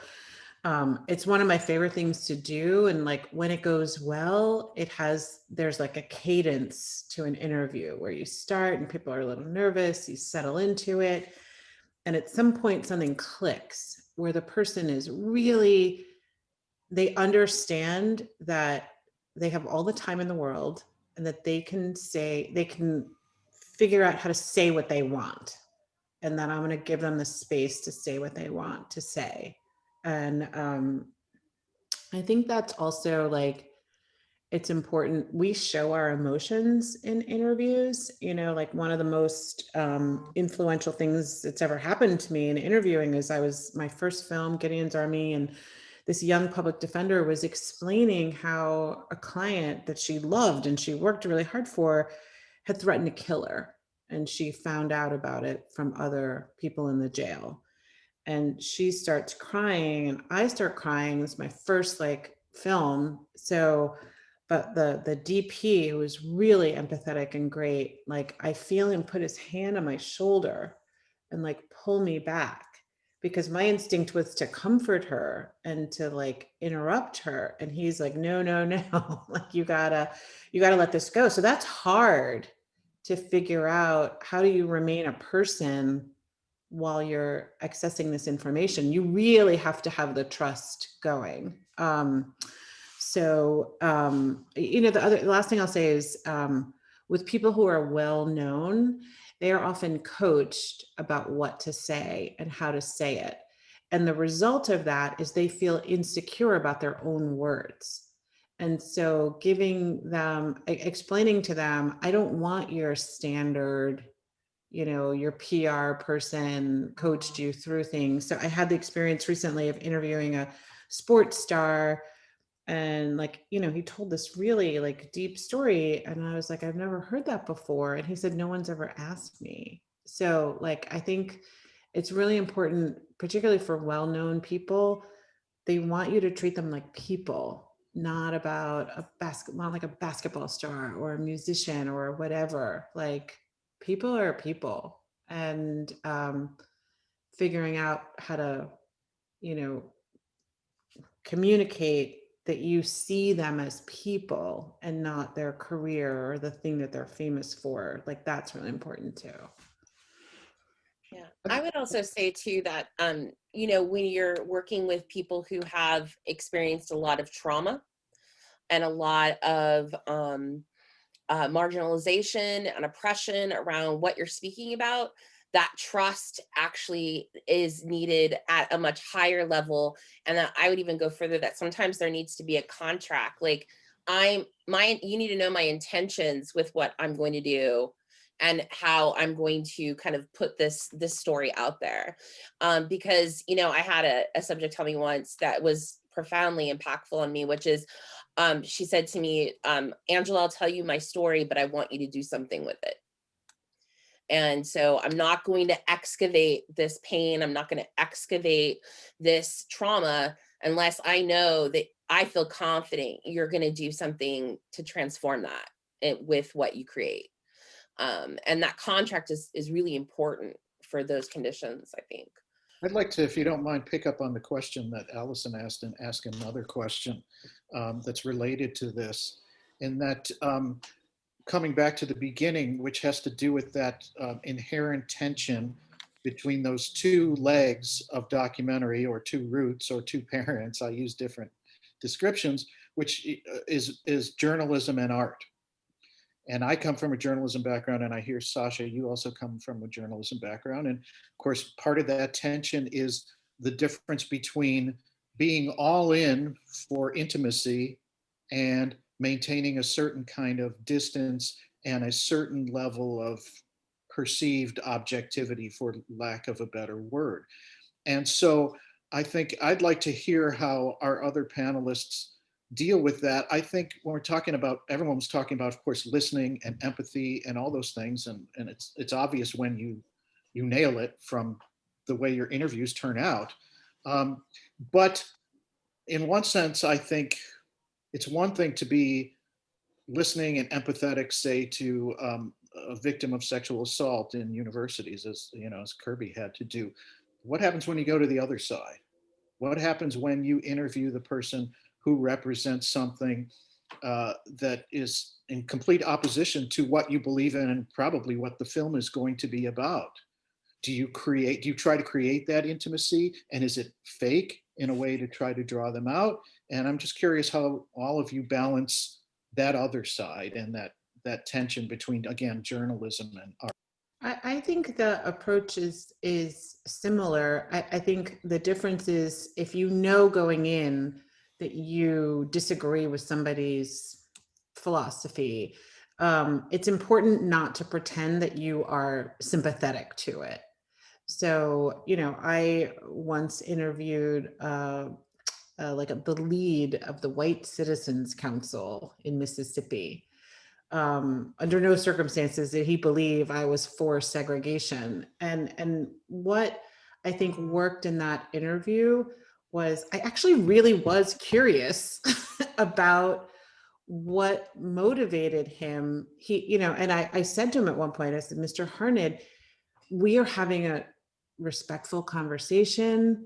it's one of my favorite things to do. And like when it goes well, there's like a cadence to an interview where you start and people are a little nervous, you settle into it. And at some point something clicks where the person is really, they understand that they have all the time in the world and that they can figure out how to say what they want. And then I'm going to give them the space to say what they want to say. And I think that's also like, it's important. We show our emotions in interviews, like one of the most influential things that's ever happened to me in interviewing is my first film, Gideon's Army, and this young public defender was explaining how a client that she loved and she worked really hard for had threatened to kill her. And she found out about it from other people in the jail. And she starts crying and I start crying. It's my first film. So, but the DP, who was really empathetic and great, like I feel him put his hand on my shoulder and pull me back, because my instinct was to comfort her and to interrupt her. And he's like, no, you gotta let this go. So that's hard to figure out. How do you remain a person while you're accessing this information? You really have to have the trust going. The last thing I'll say is with people who are well known, they are often coached about what to say and how to say it. And the result of that is they feel insecure about their own words. And so explaining to them, I don't want your standard, your PR person coached you through things. So I had the experience recently of interviewing a sports star, and he told this really deep story. And I was like, I've never heard that before. And he said, no one's ever asked me. So I think it's really important, particularly for well-known people. They want you to treat them like people, not about not like a basketball star or a musician or whatever. People are people, and figuring out how to, communicate that you see them as people and not their career or the thing that they're famous for. That's really important too. Yeah, I would also say too that, when you're working with people who have experienced a lot of trauma and a lot of marginalization and oppression around what you're speaking about, that trust actually is needed at a much higher level. And that I would even go further, that sometimes there needs to be a contract. You need to know my intentions with what I'm going to do. and how I'm going to kind of put this story out there. Because, you know, I had a subject tell me once that was profoundly impactful on me, which is, she said to me, Angela, I'll tell you my story, but I want you to do something with it. And so I'm not going to excavate this pain. I'm not going to excavate this trauma unless I know that I feel confident you're going to do something to transform that with what you create. And that contract is really important for those conditions, I think. I'd like to, if you don't mind, pick up on the question that Alison asked and ask another question that's related to this. In that, coming back to the beginning, which has to do with that inherent tension between those two legs of documentary, or two roots, or two parents, I use different descriptions, which is journalism and art. And I come from a journalism background, and I hear, Sacha, you also come from a journalism background. And of course, part of that tension is the difference between being all in for intimacy and maintaining a certain kind of distance and a certain level of perceived objectivity, for lack of a better word. And so I think I'd like to hear how our other panelists deal with that. I think when we're talking about, everyone was talking about, of course, listening and empathy and all those things. And it's obvious when you nail it from the way your interviews turn out. But in one sense, I think it's one thing to be listening and empathetic, say, to a victim of sexual assault in universities, as you know, as Kirby had to do. What happens when you go to the other side? What happens when you interview the person who represents something that is in complete opposition to what you believe in and probably what the film is going to be about? Do you try to create that intimacy, and is it fake in a way to try to draw them out? And I'm just curious how all of you balance that other side and that tension between, again, journalism and art. I think the approach is similar. I think the difference is, if you know going in that you disagree with somebody's philosophy, it's important not to pretend that you are sympathetic to it. So, you know, I once interviewed the lead of the White Citizens Council in Mississippi. Under no circumstances did he believe I was for segregation. And what I think worked in that interview was, I actually really was curious about what motivated him. He, you know, and I said to him at one point, I said, Mr. Harned, we are having a respectful conversation.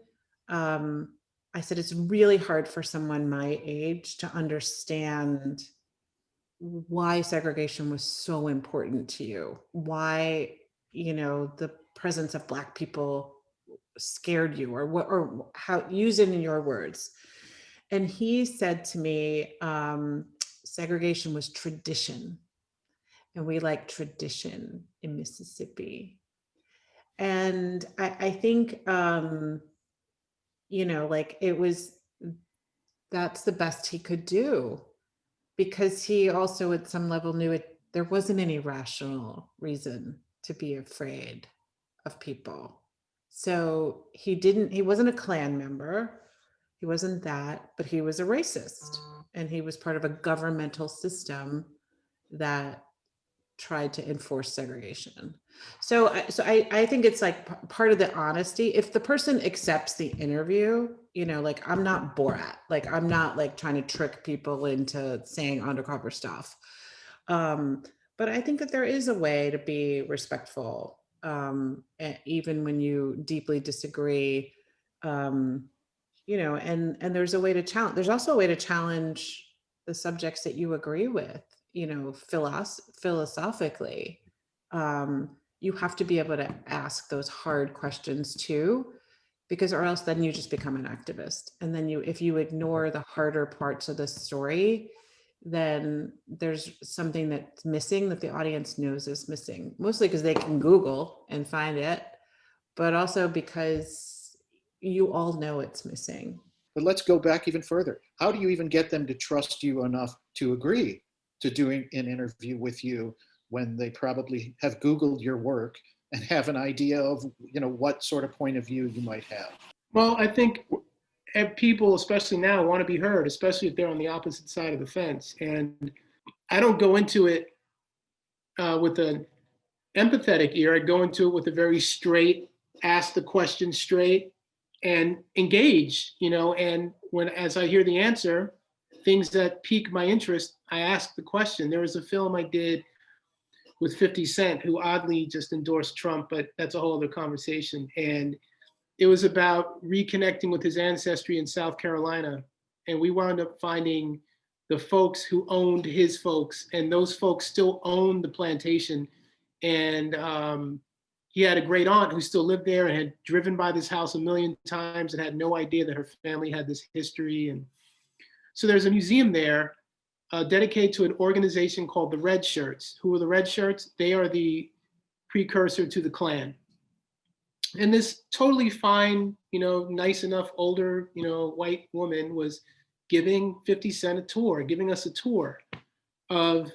I said, it's really hard for someone my age to understand why segregation was so important to you, why, you know, the presence of Black people scared you, or what, or how, use it in your words. And he said to me, segregation was tradition, and we like tradition in Mississippi. And I think, you know, like, that's the best he could do, because he also at some level knew there wasn't any rational reason to be afraid of people. So he wasn't a Klan member, he wasn't that, but he was a racist, and he was part of a governmental system that tried to enforce segregation. So I think it's like part of the honesty. If the person accepts the interview, you know, like, I'm not Borat, like, I'm not like trying to trick people into saying undercover stuff. But I think that there is a way to be respectful, even when you deeply disagree, you know, and there's a way to challenge. There's also a way to challenge the subjects that you agree with, you know, philosophically. You have to be able to ask those hard questions too, because or else then you just become an activist. And then if you ignore the harder parts of the story, then there's something that's missing that the audience knows is missing, mostly because they can Google and find it, but also because you all know it's missing. But let's go back even further. How do you even get them to trust you enough to agree to doing an interview with you when they probably have Googled your work and have an idea of, what sort of point of view you might have. Well, I think people, especially now, want to be heard, especially if they're on the opposite side of the fence. And I don't go into it with an empathetic ear. I go into it with a very straight, ask the question straight and engage, and as I hear the answer, things that pique my interest, I ask the question. There was a film I did with 50 Cent, who oddly just endorsed Trump, but that's a whole other conversation. And it was about reconnecting with his ancestry in South Carolina. And we wound up finding the folks who owned his folks, and those folks still own the plantation. And he had a great aunt who still lived there and had driven by this house a million times and had no idea that her family had this history. And so there's a museum there dedicated to an organization called the Red Shirts. Who are the Red Shirts? They are the precursor to the Klan. And this totally fine, nice enough older, white woman was giving 50 Cent a tour, giving us a tour of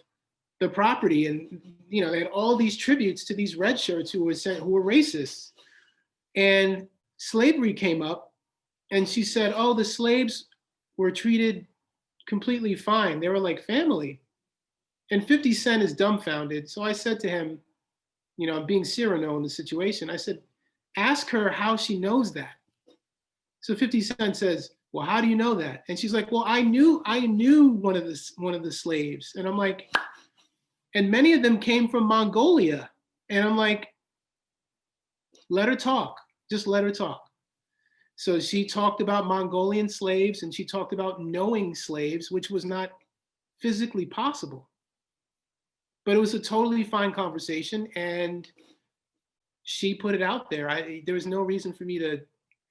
the property. And, they had all these tributes to these red shirts who were racists. And slavery came up and she said, oh, the slaves were treated completely fine. They were like family. And 50 Cent is dumbfounded. So I said to him, I'm being Cyrano in the situation. I said, ask her how she knows that. So 50 Cent says, well, how do you know that? And she's like, well, I knew one of the slaves. And I'm like, and many of them came from Mongolia. And I'm like, let her talk. Just let her talk. So she talked about Mongolian slaves and she talked about knowing slaves, which was not physically possible. But it was a totally fine conversation and she put it out there. There was no reason for me to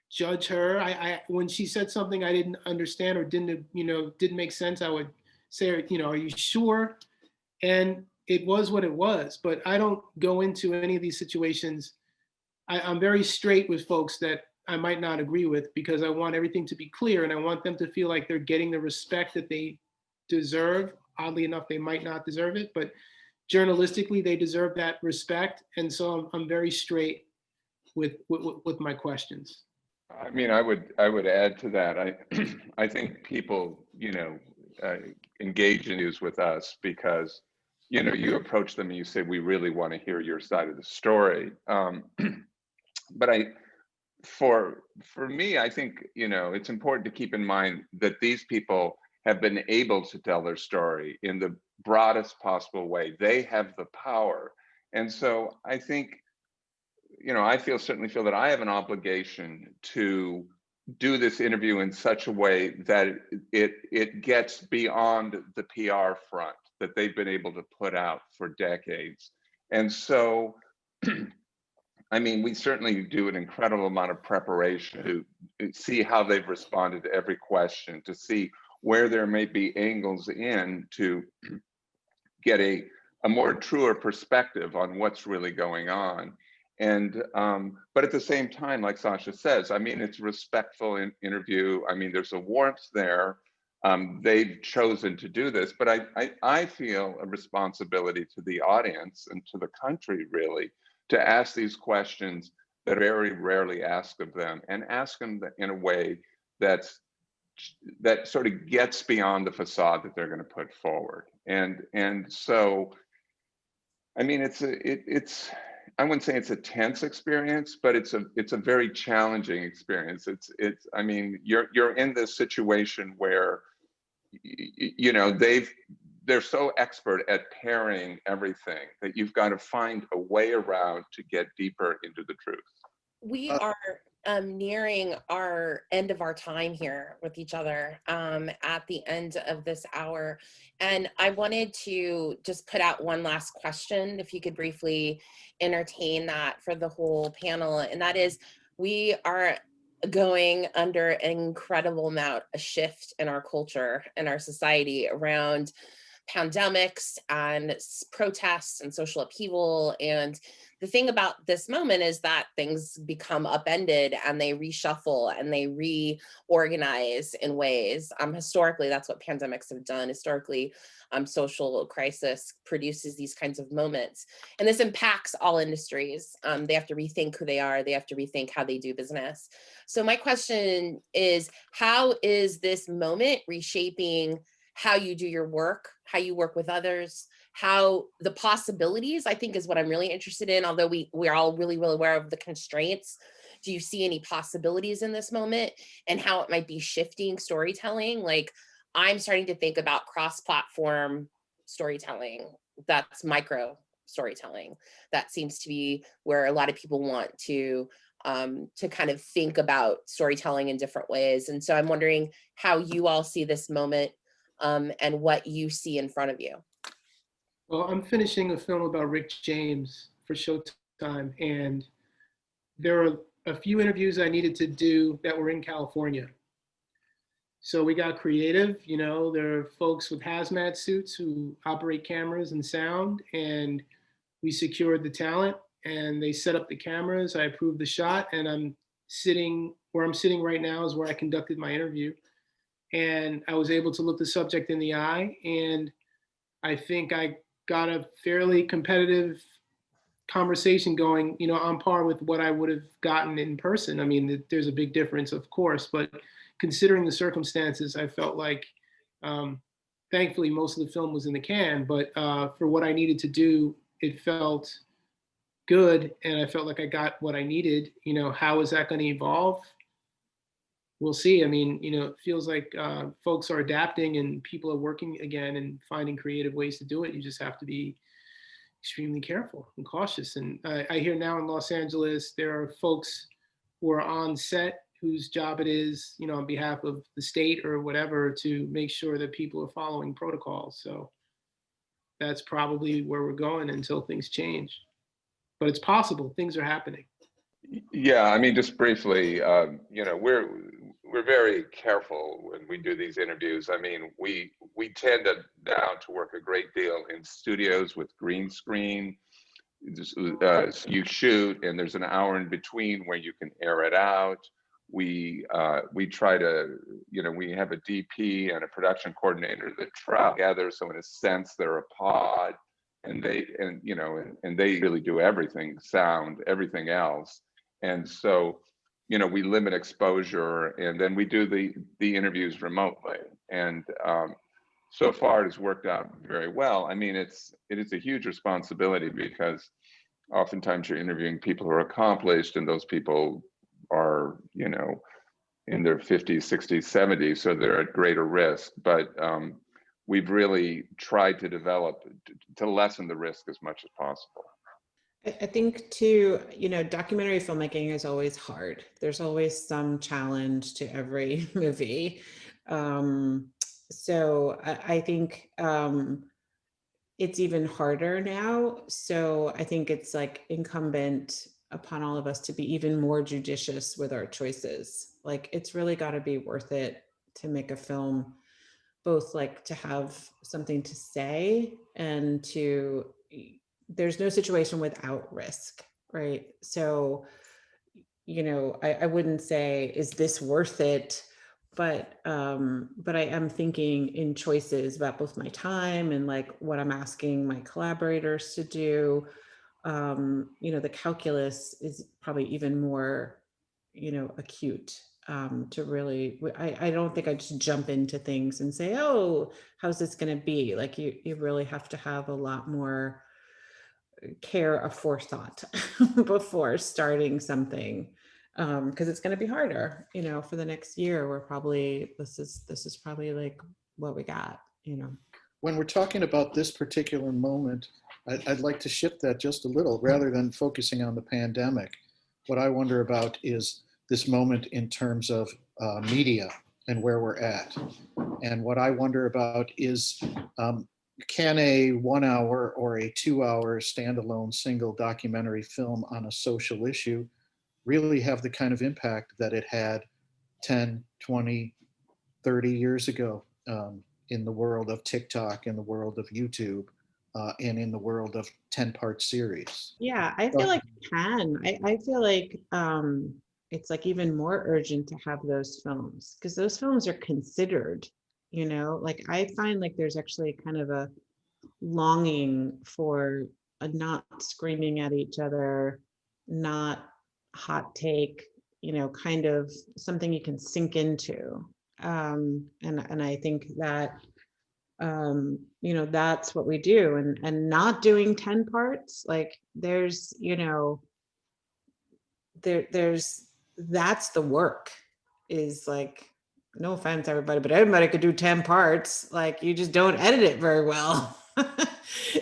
judge her. When she said something I didn't understand or didn't make sense, I would say, are you sure? And it was what it was. But I don't go into any of these situations. I'm very straight with folks that I might not agree with because I want everything to be clear and I want them to feel like they're getting the respect that they deserve. Oddly enough, they might not deserve it, but journalistically, they deserve that respect. And so I'm very straight with my questions. I mean, I would add to that. I think people, engage in news with us because, you approach them and you say, we really want to hear your side of the story. But for me, I think, it's important to keep in mind that these people have been able to tell their story in the broadest possible way. They have the power. And so I think, I certainly feel that I have an obligation to do this interview in such a way that it gets beyond the PR front that they've been able to put out for decades. And so, I mean, we certainly do an incredible amount of preparation to see how they've responded to every question, to see where there may be angles in to get a more truer perspective on what's really going on. And but at the same time, like Sacha says, I mean, it's a respectful interview. I mean, there's a warmth there. They've chosen to do this, but I feel a responsibility to the audience and to the country, really, to ask these questions that are very rarely asked of them, and ask them in a way that sort of gets beyond the facade that they're going to put forward. And so, I mean, it's I wouldn't say it's a tense experience, but it's a very challenging experience. I mean, you're in this situation where they're so expert at pairing everything that you've got to find a way around to get deeper into the truth. We are nearing our end of our time here with each other at the end of this hour. And I wanted to just put out one last question, if you could briefly entertain that for the whole panel. And that is, we are going under an incredible amount of shift in our culture and our society around pandemics and protests and social upheaval and the thing about this moment is that things become upended and they reshuffle and they reorganize in ways. Historically, that's what pandemics have done. Historically, social crisis produces these kinds of moments. And this impacts all industries. They have to rethink who they are. They have to rethink how they do business. So my question is, how is this moment reshaping how you do your work, how you work with others, how the possibilities, I think, is what I'm really interested in, although we're all really, really aware of the constraints. Do you see any possibilities in this moment and how it might be shifting storytelling? Like, I'm starting to think about cross-platform storytelling. That's micro storytelling. That seems to be where a lot of people want to kind of think about storytelling in different ways. And so I'm wondering how you all see this moment and what you see in front of you. Well, I'm finishing a film about Rick James for Showtime, and there are a few interviews I needed to do that were in California. So we got creative, you know, there are folks with hazmat suits who operate cameras and sound, and we secured the talent and they set up the cameras. I approved the shot, and I'm sitting right now is where I conducted my interview. And I was able to look the subject in the eye, and I think I got a fairly competitive conversation going, you know, on par with what I would have gotten in person. I mean, there's a big difference, of course, but considering the circumstances, I felt like, thankfully, most of the film was in the can, but for what I needed to do, it felt good, and I felt like I got what I needed. You know, how is that going to evolve? We'll see. I mean, you know, it feels like folks are adapting and people are working again and finding creative ways to do it. You just have to be extremely careful and cautious. And I hear now in Los Angeles, there are folks who are on set whose job it is, you know, on behalf of the state or whatever, to make sure that people are following protocols. So that's probably where we're going until things change. But it's possible. Things are happening. Yeah, I mean, just briefly, you know, we're very careful when we do these interviews. I mean, we tend to now to work a great deal in studios with green screen. You shoot, and there's an hour in between where you can air it out. We try to, you know, we have a DP and a production coordinator that travel together, so in a sense they're a pod, and they really do everything, sound, everything else. And so, you know, we limit exposure, and then we do the interviews remotely. And so far it has worked out very well. I mean, it is a huge responsibility, because oftentimes you're interviewing people who are accomplished, and those people are, you know, in their 50s, 60s, 70s, so they're at greater risk. But we've really tried to lessen the risk as much as possible. I think too, you know, documentary filmmaking is always hard. There's always some challenge to every movie. So I think it's even harder now. So I think it's like incumbent upon all of us to be even more judicious with our choices. Like, it's really got to be worth it to make a film, both like to have something to say and to, there's no situation without risk, right? So, you know, I wouldn't say, is this worth it? But I am thinking in choices about both my time and like what I'm asking my collaborators to do. You know, the calculus is probably even more, you know, acute to really, I don't think I just jump into things and say, oh, how's this going to be? Like you really have to have a lot more care of forethought before starting something, because it's going to be harder, you know, for the next year. We're probably, this is probably like what we got, you know. When we're talking about this particular moment, I'd like to shift that just a little, rather than focusing on the pandemic. What I wonder about is this moment in terms of media and where we're at. And what I wonder about is, can a 1 hour or a 2 hour standalone single documentary film on a social issue really have the kind of impact that it had 10, 20, 30 years ago in the world of TikTok, in the world of YouTube? and in the world of 10-part series. Yeah, I feel like it can. I feel like it's like even more urgent to have those films because those films are considered, you know, like I find like there's actually kind of a longing for a not screaming at each other, not hot take, you know, kind of something you can sink into. And I think that you know, that's what we do, and not doing 10 parts, like there's, you know, there's that's the work, is like, no offense everybody, but everybody could do 10 parts, like you just don't edit it very well.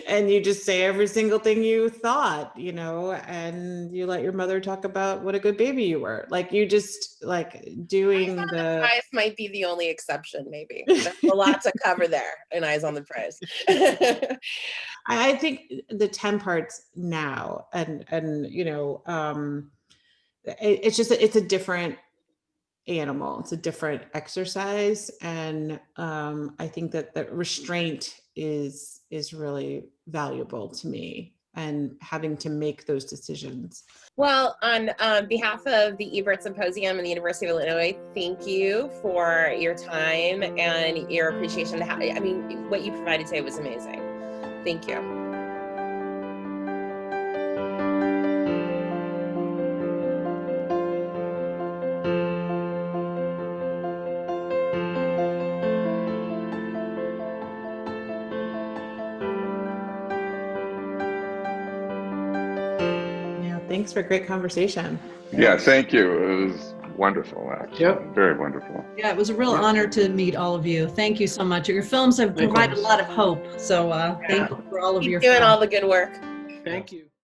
And you just say every single thing you thought, you know, and you let your mother talk about what a good baby you were, like you just like doing Eyes on the Prize might be the only exception, maybe. There's a lot to cover there in Eyes on the Prize. I think the 10 parts now, and you know, it's just it's a different animal, it's a different exercise, and I think that the restraint is really valuable to me, and having to make those decisions. Well, on behalf of the Ebert Symposium and the University of Illinois, thank you for your time and your appreciation. I mean, what you provided today was amazing. Thank you. Yeah, thanks for a great conversation. Yeah, thank you. It was wonderful, actually. Yep. Very wonderful. Yeah, it was a real Yeah. honor to meet all of you. Thank you so much. Your films have provided a lot of hope. So thank you for all of Keep your doing films. all the good work. Thank you.